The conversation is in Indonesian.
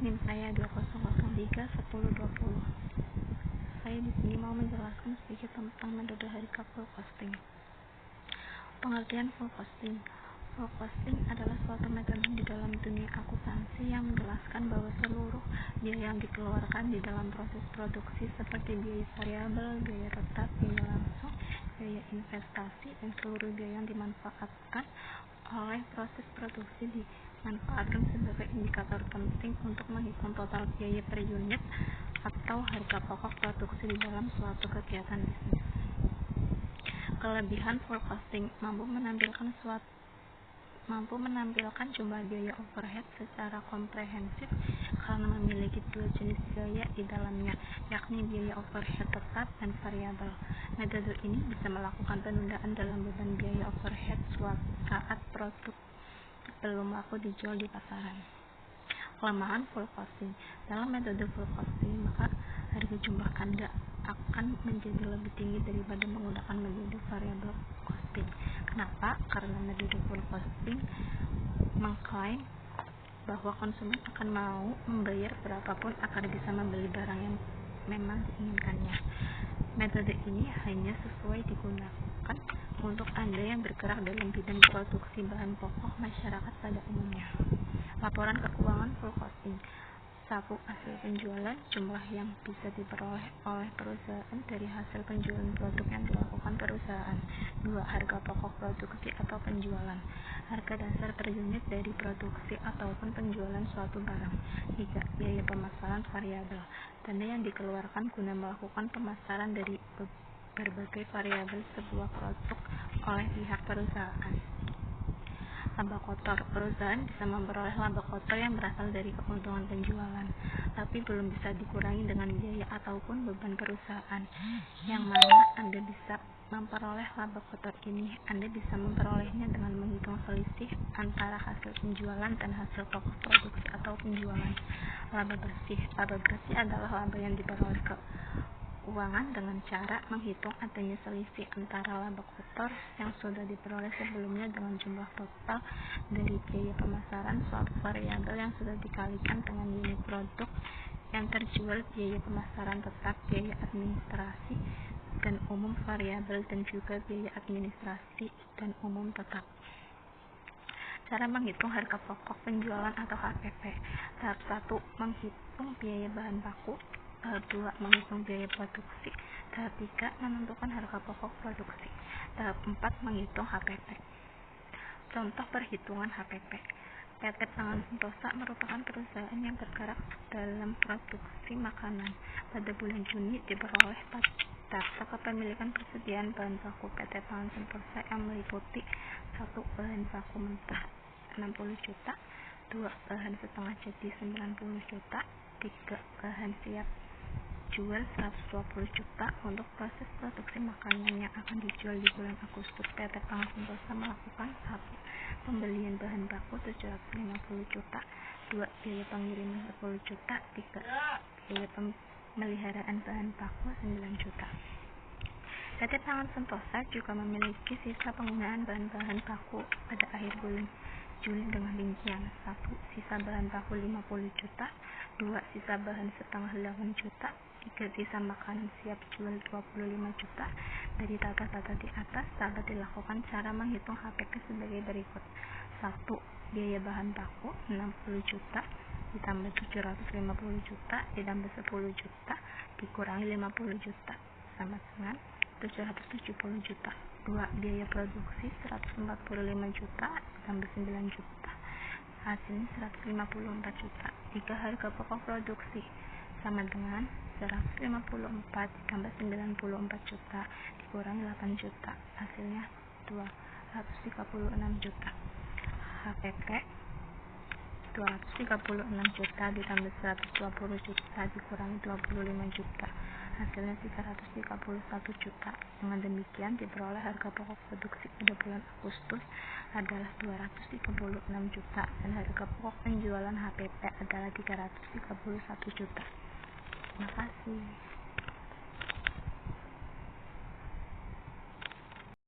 NIM saya 20031020. Saya di sini mau menjelaskan sedikit tentang metode harga full costing. Pengertian full costing. Full costing adalah suatu metode di dalam dunia akuntansi yang menjelaskan bahwa seluruh biaya yang dikeluarkan di dalam proses produksi seperti biaya variabel, biaya tetap, biaya langsung, biaya investasi, dan seluruh biaya yang dimanfaatkan oleh proses produksi dimanfaatkan sebagai indikator penting untuk menghitung total biaya per unit atau harga pokok produksi di dalam suatu kegiatan bisnis. Kelebihan full costing mampu menampilkan jumlah biaya overhead secara komprehensif karena memiliki dua jenis biaya di dalamnya, yakni biaya overhead tetap dan variabel. Metode ini bisa melakukan penundaan dalam beban biaya overhead saat produk belum laku dijual di pasaran. Kelemahan full costing. Dalam metode full costing, maka harga jumlah ganda akan menjadi lebih tinggi daripada menggunakan metode variable costing. Kenapa? Karena metode full costing mengklaim bahwa konsumen akan mau membayar berapapun agar bisa membeli barang yang memang diinginkannya. Metode ini hanya sesuai digunakan untuk Anda yang bergerak dalam bidang produksi bahan pokok masyarakat pada umumnya. Laporan keuangan full costing. 1. Hasil penjualan, jumlah yang bisa diperoleh oleh perusahaan dari hasil penjualan produk yang dilakukan perusahaan. 2. Harga pokok produksi atau penjualan, harga dasar per unit dari produksi ataupun penjualan suatu barang. 3. Biaya pemasaran variabel, dana yang dikeluarkan guna melakukan pemasaran dari berbagai variabel sebuah produk oleh pihak perusahaan. Laba kotor. Perusahaan bisa memperoleh laba kotor yang berasal dari keuntungan penjualan, tapi belum bisa dikurangi dengan biaya ataupun beban perusahaan. Yang mana Anda bisa memperoleh laba kotor ini? Anda bisa memperolehnya dengan menghitung selisih antara hasil penjualan dan hasil pokok produksi atau penjualan. Laba bersih. Laba bersih adalah laba yang diperoleh keuangan dengan cara menghitung adanya selisih antara laba kotor yang sudah diperoleh sebelumnya dengan jumlah total dari biaya pemasaran suatu variabel yang sudah dikalikan dengan unit produk yang terjual, biaya pemasaran tetap, biaya administrasi dan umum variabel, dan juga biaya administrasi dan umum tetap. Cara menghitung harga pokok penjualan atau HPP. Tahap 1. Menghitung biaya bahan baku. Tahap 2. Menghitung biaya produksi. Tahap 3. Menentukan harga pokok produksi. Tahap 4. Menghitung HPP. Contoh perhitungan HPP. PT Pangan Sentosa merupakan perusahaan yang bergerak dalam produksi makanan. Pada bulan Juni diperoleh data kepemilikan persediaan bahan baku PT Pangan Sentosa yang meliputi 1. Bahan baku mentah 60 juta, 2. Bahan setengah jadi 90 juta, 3. Bahan siap jual 120 juta. Untuk proses produksi makanan yang akan dijual di bulan Agustus, PT Pangan Sentosa melakukan 1. Pembelian bahan baku 750 juta, 2. Biaya pengiriman 10 juta, 3. Biaya pemeliharaan bahan baku 9 juta. PT Pangan Sentosa juga memiliki sisa penggunaan bahan-bahan baku pada akhir bulan Juli dengan rincian: 1. Sisa bahan baku 50 juta, 2. Sisa bahan setengah 8 juta, 3. Sisa makanan siap jual 25 juta. Dari data-data di atas dapat dilakukan cara menghitung HPP sebagai berikut. 1. Biaya bahan baku 60 juta ditambah 750 juta ditambah 10 juta dikurangi 50 juta sama dengan 770 juta. 2. Biaya produksi 145 juta ditambah 9 juta, hasilnya 154 juta. 3. Harga pokok produksi sama dengan 154 ditambah 94 juta dikurangi 8 juta, hasilnya 236 juta. HPP 236 juta ditambah 120 juta dikurangi 25 juta, hasilnya 331 juta. Dengan demikian diperoleh harga pokok produksi pada bulan Agustus adalah 236 juta dan harga pokok penjualan HPP adalah 331 juta. Terima kasih.